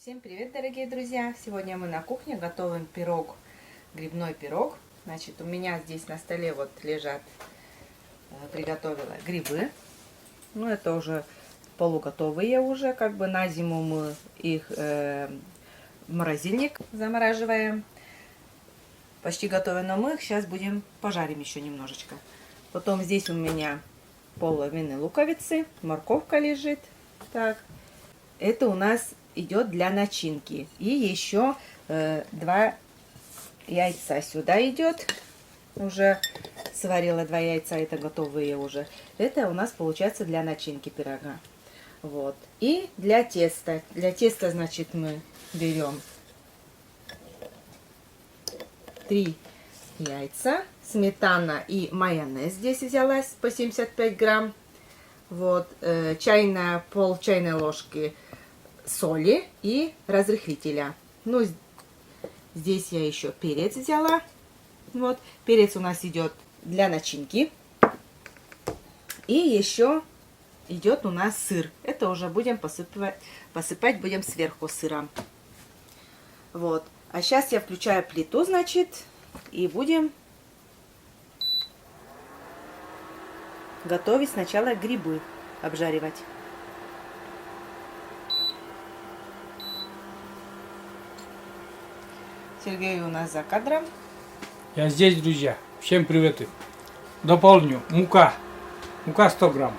Всем привет, дорогие друзья! Сегодня мы на кухне готовим пирог, грибной пирог. Значит, у меня здесь на столе вот лежат, приготовила грибы. Ну, это уже полуготовые уже, как бы на зиму мы их в морозильник замораживаем. Почти готовы, но мы их сейчас будем пожарим еще немножечко. Потом здесь у меня половины луковицы, морковка лежит. Так, это у нас идет для начинки. И еще 2 яйца сюда идет. Уже сварила 2 яйца, это готовые уже. Это у нас получается для начинки пирога. Вот. И для теста. Для теста, значит, мы берем 3 яйца, сметана и майонез здесь взялась по 75 грамм. Вот, пол чайной ложки соли и разрыхлителя. Ну, здесь я еще перец взяла. Вот, перец у нас идет для начинки. И еще идет у нас сыр. Это уже будем посыпать будем сверху сыром. Вот. А сейчас я включаю плиту, значит, и будем готовить сначала грибы, обжаривать. Сергей у нас за кадром. Я здесь, друзья. Всем привет. Дополню. Мука. Мука 100 грамм.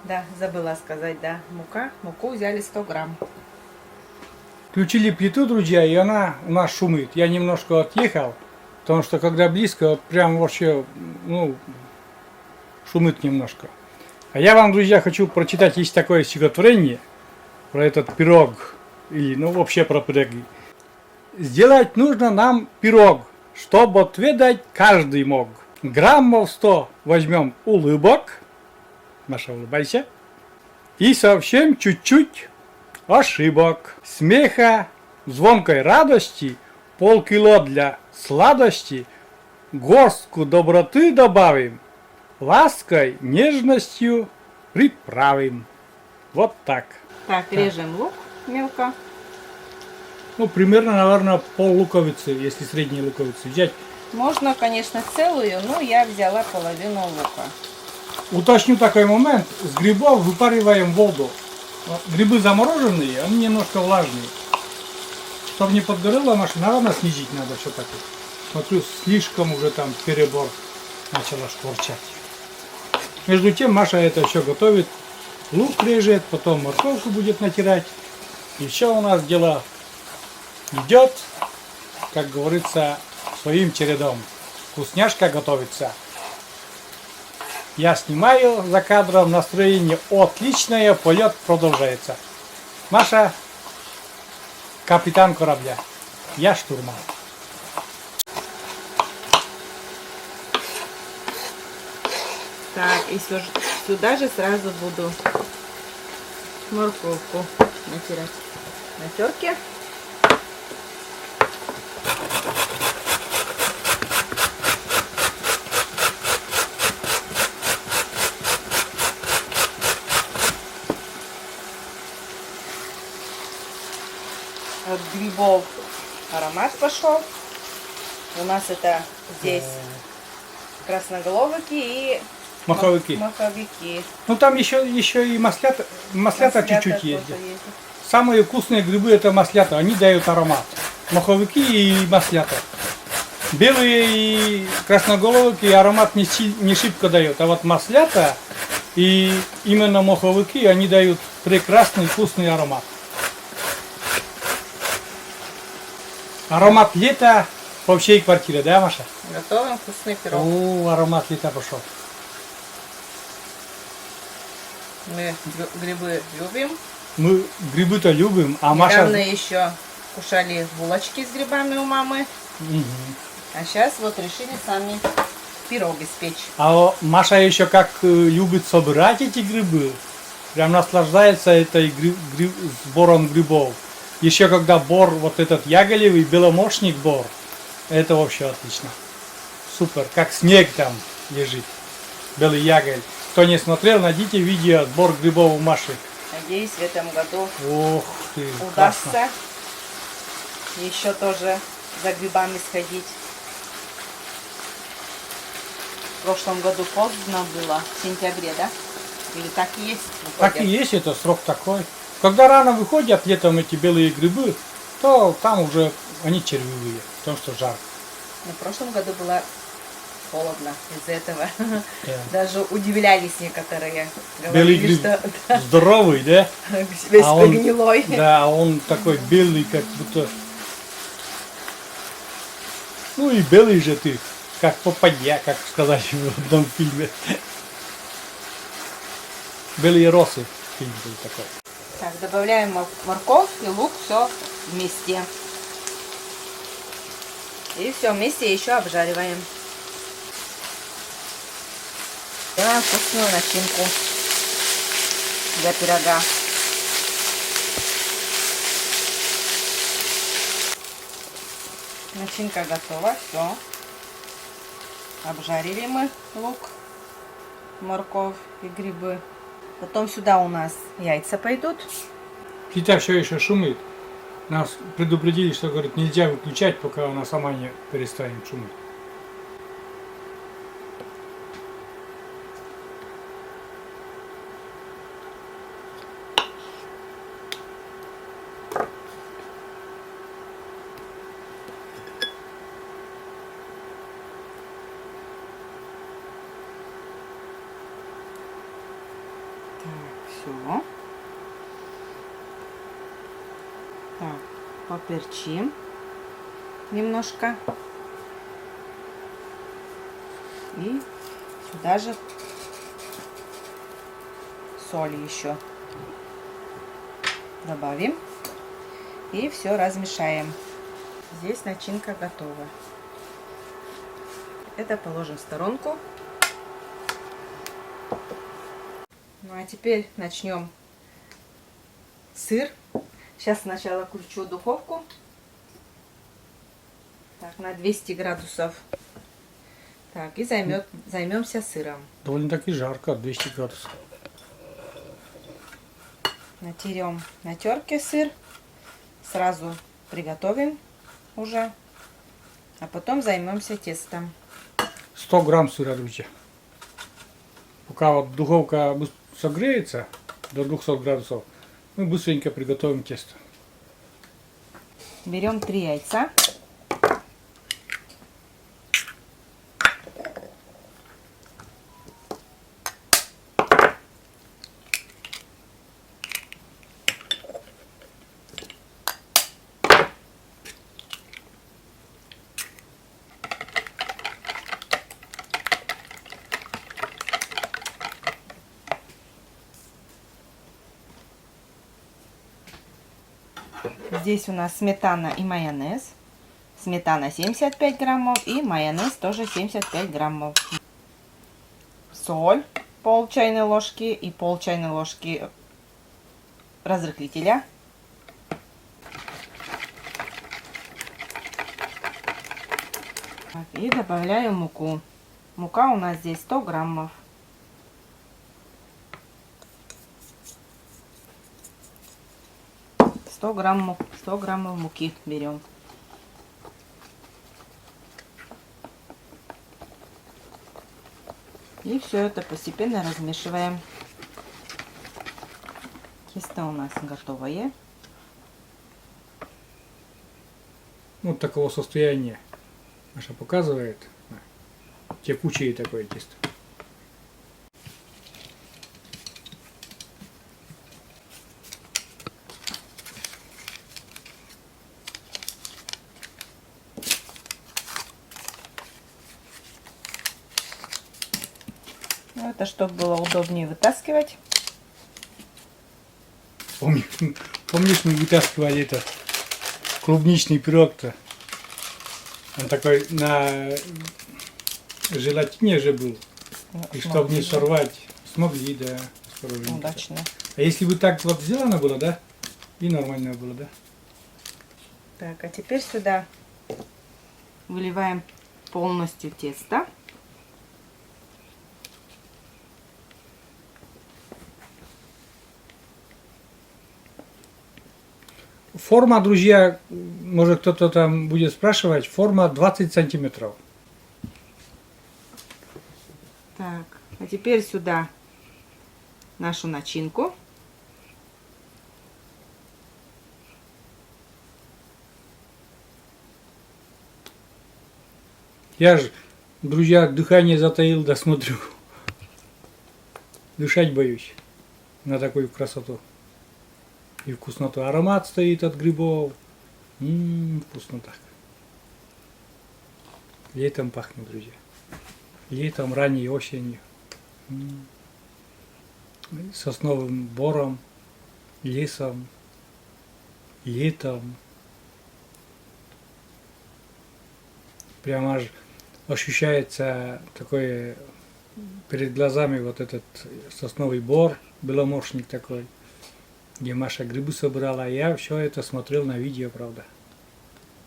Да, забыла сказать, да. Муку взяли 100 грамм. Включили плиту, друзья, и она у нас шумит. Я немножко отъехал, потому что когда близко, прям вообще, шумит немножко. А я вам, друзья, хочу прочитать, есть такое стихотворение про этот пирог, или, вообще про пироги. Сделать нужно нам пирог, чтобы отведать каждый мог. Граммов 100 возьмем улыбок, Маша, улыбайся, и совсем чуть-чуть ошибок. Смеха, звонкой радости, полкило для сладости, горстку доброты добавим, лаской, нежностью приправим. Вот так. Так, режем лук мелко. Примерно, наверное, пол луковицы, если средние луковицы взять. Можно, конечно, целую, но я взяла половину лука. Уточню такой момент. С грибов выпариваем воду. Грибы замороженные, они немножко влажные. Чтобы не подгорело, наверное, снизить надо все-таки. Смотрю, слишком уже там перебор начала шкварчать. Между тем, Маша это все готовит. Лук режет, потом морковку будет натирать. И все у нас дело идет, как говорится, своим чередом. Вкусняшка готовится. Я снимаю за кадром, настроение отличное, полет продолжается. Маша капитан корабля, я штурман. Так, и сюда же сразу буду морковку натирать на терке. От грибов аромат пошел. У нас это здесь красноголовики и Маховики. Там еще и маслята чуть-чуть есть. Самые вкусные грибы это маслята, они дают аромат. Маховики и маслята. Белые и красноголовики аромат не шибко дают, а вот маслята и именно маховики, они дают прекрасный вкусный аромат. Аромат лета по всей квартире, да, Маша? Готовим вкусный пирог. О, аромат лета пошел. Мы грибы любим. Мы грибы-то любим, а недавно Маша... еще кушали булочки с грибами у мамы. Угу. А сейчас вот решили сами пирог испечь. А Маша еще как любит собирать эти грибы. Прям наслаждается этой сбором грибов. Еще когда бор, вот этот яголевый, беломошник бор, это вообще отлично. Супер, как снег там лежит, белый яголь. Кто не смотрел, найдите видео «Сбор грибов у Маши». Надеюсь, в этом году Ох ты, классно. удастся еще тоже за грибами сходить. В прошлом году поздно было, в сентябре, да? Или так и есть? Выходят? Так и есть, это срок такой. Когда рано выходят летом эти белые грибы, то там уже они червивые, потому что жарко. Но в прошлом году было холодно из-за этого. Да. Даже удивлялись некоторые. Белый Говорили, гриб что здоровый, да? весь А он- погнилой. Да, он такой белый, как будто... Ну и белый же ты, как попадья, как сказать в одном фильме. Белые росы фильм был такой. Так, добавляем морковь и лук, все вместе. И все вместе еще обжариваем. Делаем вкусную начинку для пирога. Начинка готова, все. Обжарили мы лук, морковь и грибы. Потом сюда у нас яйца пойдут. Плита все еще шумит. Нас предупредили, что, говорит, нельзя выключать, пока она сама не перестанет шуметь. Все. Так, поперчим немножко. И сюда же соль еще добавим. И все размешаем. Здесь начинка готова. Это положим в сторонку. Ну а теперь начнем сыр. Сейчас сначала включу духовку. Так, на 200 градусов. Так, и займемся сыром. Довольно-таки жарко, 200 градусов. Натерем на терке сыр. Сразу приготовим уже. А потом займемся тестом. 100 грамм сыра, друзья. Пока вот духовка согреется до 200 градусов, мы быстренько приготовим тесто. Берем 3 яйца. Здесь у нас сметана и майонез. Сметана 75 граммов и майонез тоже 75 граммов. Соль пол чайной ложки и пол чайной ложки разрыхлителя. Так, и добавляю муку. Мука у нас здесь 100 граммов. Сто граммов муки берем. И все это постепенно размешиваем. Тесто у нас готовое. Вот такого состояния Маша показывает. Текучее такое тесто. Ну, это чтобы было удобнее вытаскивать. Помнишь, мы вытаскивали этот клубничный пирог-то? Он такой на желатине же был. И чтобы не сорвать, смогли, да. Удачно. А если бы так вот сделано было, да? И нормально было, да? Так, а теперь сюда выливаем полностью тесто. Форма, друзья, может кто-то там будет спрашивать, форма 20 сантиметров. Так, а теперь сюда нашу начинку. Я же, друзья, дыхание затаил, досмотрю. Дышать боюсь на такую красоту и вкусноту. Аромат стоит от грибов. Вкусно так. Летом пахнет, друзья. Летом, ранней осенью. Сосновым бором, лесом, летом. Прямо аж ощущается такое перед глазами вот этот сосновый бор, беломоршник такой, где Маша грибы собирала. Я все это смотрел на видео, правда.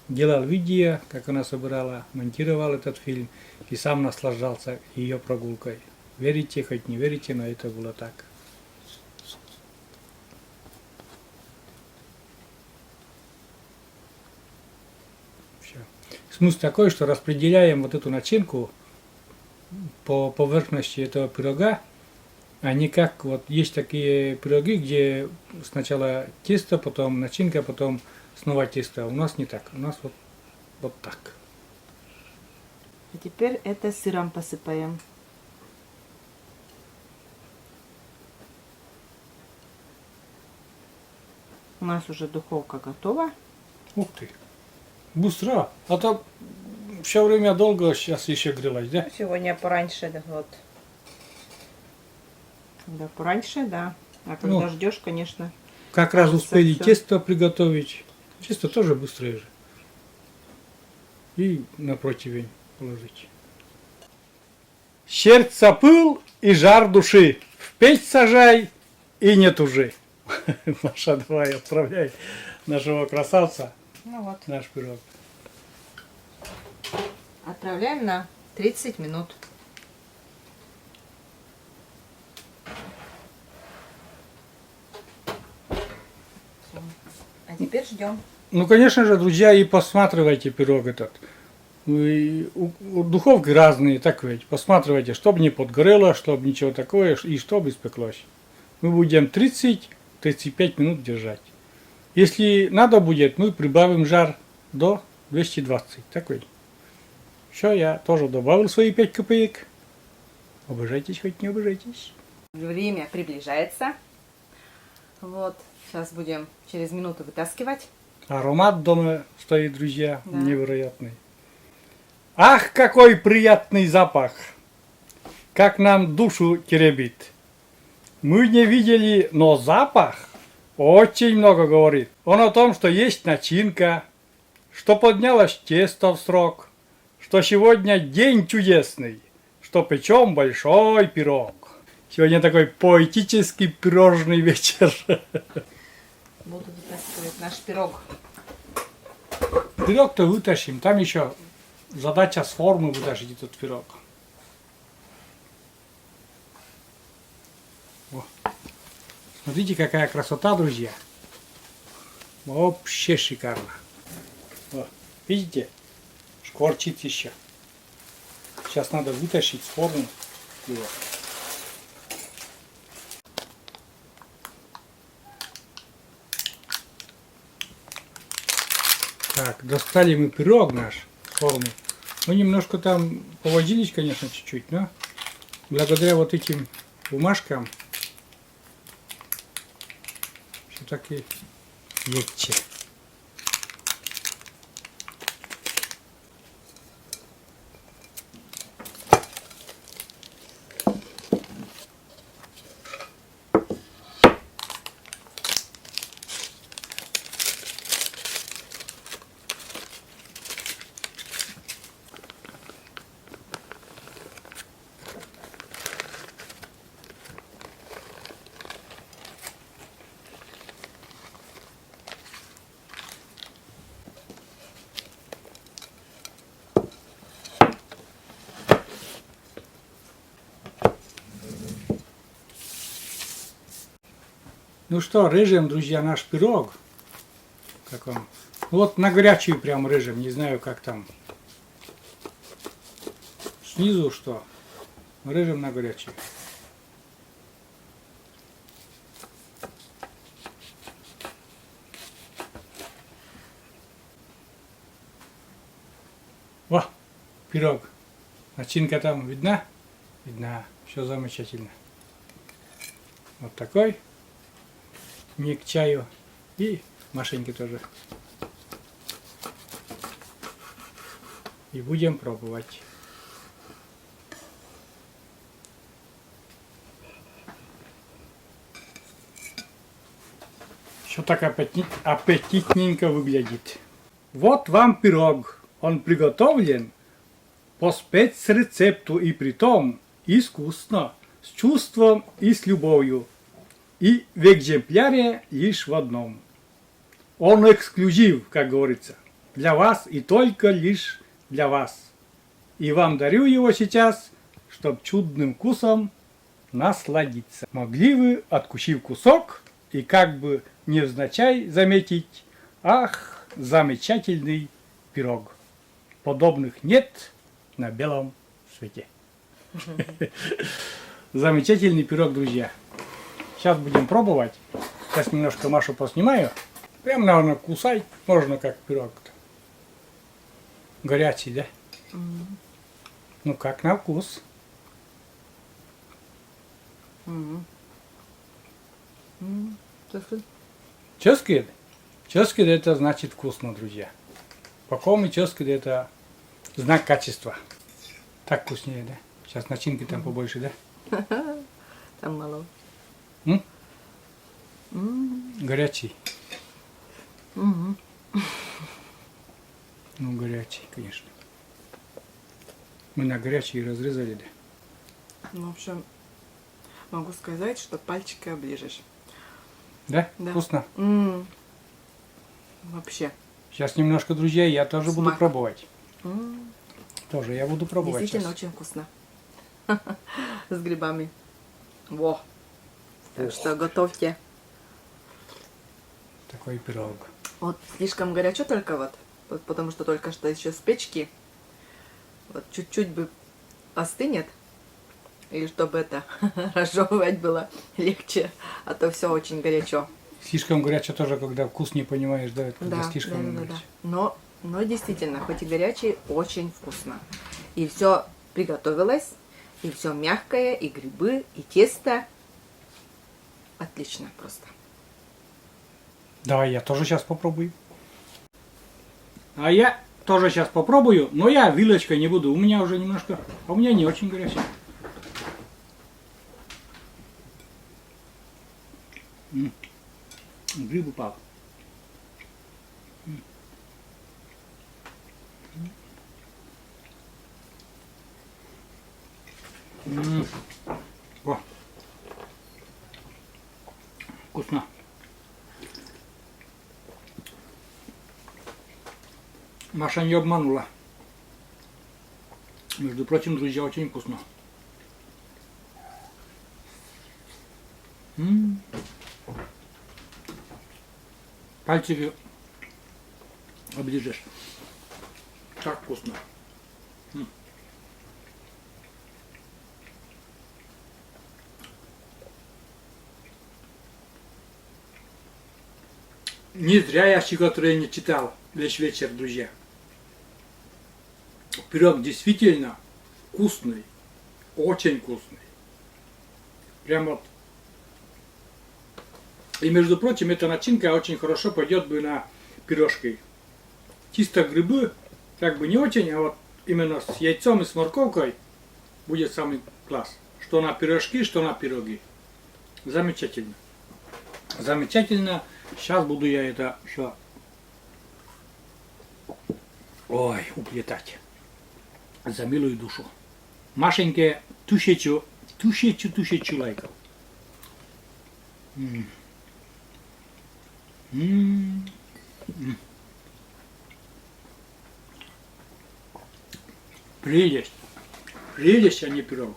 Делал видео, как она собирала, монтировал этот фильм и сам наслаждался ее прогулкой. Верите, хоть не верите, но это было так. Все. Смысл такой, что распределяем вот эту начинку по поверхности этого пирога, а не как вот есть такие пироги, где сначала тесто, потом начинка, потом снова тесто. У нас не так. У нас вот так. А теперь это сыром посыпаем. У нас уже духовка готова. Ух ты. Быстро. А то все время долго сейчас еще грелась, да? Сегодня пораньше, да, вот. Да, пораньше, да. А когда Ну, ждешь, конечно. Как раз кажется, успели всё. тесто приготовить. Тесто тоже быстрее же. И на противень положить. Сердце пыл и жар души. В печь сажай и не тужи. Маша, давай отправляй нашего красавца, Ну вот. наш пирог. Отправляем на 30 минут. Всё. А теперь ждем. Ну, конечно же, друзья, и посматривайте пирог этот. И у духовки разные, так ведь. Посматривайте, чтобы не подгорело, чтобы ничего такое, и чтобы испеклось. Мы будем 30-35 минут держать. Если надо будет, мы прибавим жар до 220, так ведь. Все, я тоже добавил свои 5 копеек. Обижайтесь, хоть не обижайтесь. Время приближается. Вот. Сейчас будем через минуту вытаскивать. Аромат дома стоит, друзья, Да. невероятный. Ах, какой приятный запах! Как нам душу теребит. Мы не видели, но запах очень много говорит. Он о том, что есть начинка, что поднялось тесто в срок, что сегодня день чудесный, что печем большой пирог. Сегодня такой поэтический пирожный вечер. Буду вытаскивать наш пирог. Пирог-то вытащим, там еще задача с формы вытащить этот пирог. О. Смотрите, какая красота, друзья. Вообще шикарно. О, видите? Шкварчит еще. Сейчас надо вытащить с формы его. Так, достали мы пирог наш с формы. Мы немножко там повозились, конечно, чуть-чуть, но благодаря вот этим бумажкам все-таки легче. Ну что, режем, друзья, наш пирог. таком. Вот на горячую прям режем, не знаю как там. Снизу что? Режем на горячую. О, пирог. Начинка там видна? Видна. Все замечательно. Вот такой. Мне к чаю. И Машеньке тоже. И будем пробовать. Все так аппетитненько выглядит. Вот вам пирог. Он приготовлен по спецрецепту и притом искусно, с чувством и с любовью. И в экземпляре лишь в одном. Он эксклюзив, как говорится, для вас и только лишь для вас. И вам дарю его сейчас, чтоб чудным вкусом насладиться. Могли вы, откусив кусок, и как бы невзначай заметить, ах, замечательный пирог. Подобных нет на белом свете. Замечательный пирог, друзья. Сейчас будем пробовать. Сейчас немножко Машу поснимаю. Прям, наверное, кусать можно как пирог-то. Горячий, да? Ну, как на вкус. Ческид? Ческид это значит вкусно, друзья. Покомый ческид это знак качества. Так вкуснее, да? Сейчас начинки там побольше, да? Там мало. Горячий. Угу. Ну, горячий, конечно. Мы на горячий разрезали, да? Ну, в общем, могу сказать, что пальчики оближешь. Да? Да. Вкусно? Вообще. Сейчас немножко, друзья, я тоже буду Смак. пробовать. Тоже я буду пробовать Действительно сейчас. очень вкусно. С грибами. Во. Так что готовьте. Такой пирог. Вот слишком горячо только вот, потому что только что еще с печки. Вот чуть-чуть бы остынет. И чтобы это разжевывать было легче. А то все очень горячо. Слишком горячо тоже, когда вкус не понимаешь, да? Это когда Да, слишком да. горячо. Но действительно, хоть и горячий, очень вкусно. И все приготовилось, и все мягкое, и грибы, и тесто. Отлично просто. Давай я тоже сейчас попробую. А я тоже сейчас попробую, но я вилочкой не буду. У меня уже немножко, а у меня не очень горячий. Гриб упал. О. Вкусно. Маша не обманула. Между прочим, друзья, очень вкусно. Пальчики оближешь. Так вкусно. Не зря я стихотворение читал весь вечер, друзья. Пирог действительно вкусный, очень вкусный. Прям вот. И между прочим, эта начинка очень хорошо пойдет бы на пирожки. Чисто грибы, как бы не очень, а вот именно с яйцом и с морковкой будет самый класс. Что на пирожки, что на пироги. Замечательно. Замечательно. Сейчас буду я это все, ой, уплетать. За милую душу. Машеньке тысячу лайков. Прелесть. Прелесть, а не пирог.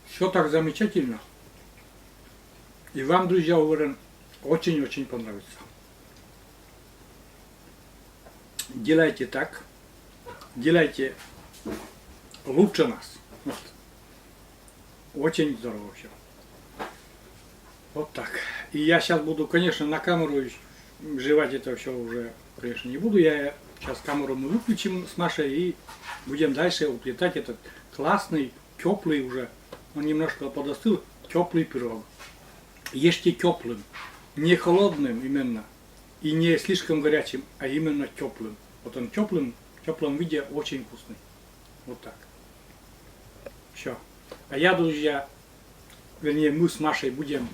Все так замечательно. И вам, друзья, уверен, очень-очень понравится. делайте так, делайте лучше нас. Вот. Очень здорово все. Вот так. И я сейчас буду, конечно, на камеру жевать это все уже, конечно, не буду. Я сейчас камеру мы выключим с Машей и будем дальше уплетать этот классный, теплый уже, он немножко подостыл, теплый пирог. Ешьте теплым, не холодным именно, и не слишком горячим, а именно теплым. Вот он теплым, в теплом виде очень вкусный. Вот так. Все. А я, друзья, вернее, мы с Машей будем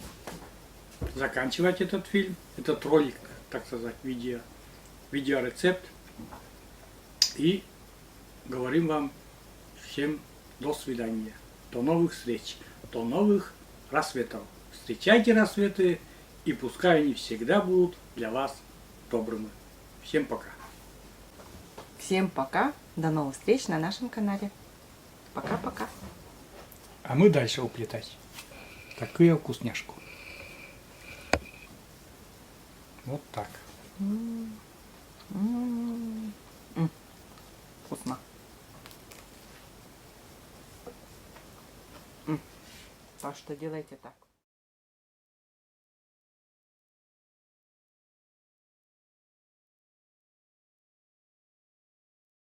заканчивать этот фильм, этот ролик, так сказать, видеорецепт. И говорим вам всем до свидания, до новых встреч, до новых рассветов. Встречайте рассветы, и пускай они всегда будут для вас добрыми. Всем пока. Всем пока. До новых встреч на нашем канале. Пока-пока. А мы дальше уплетать такую вкусняшку. Вот так. Вкусно. Так что делайте так.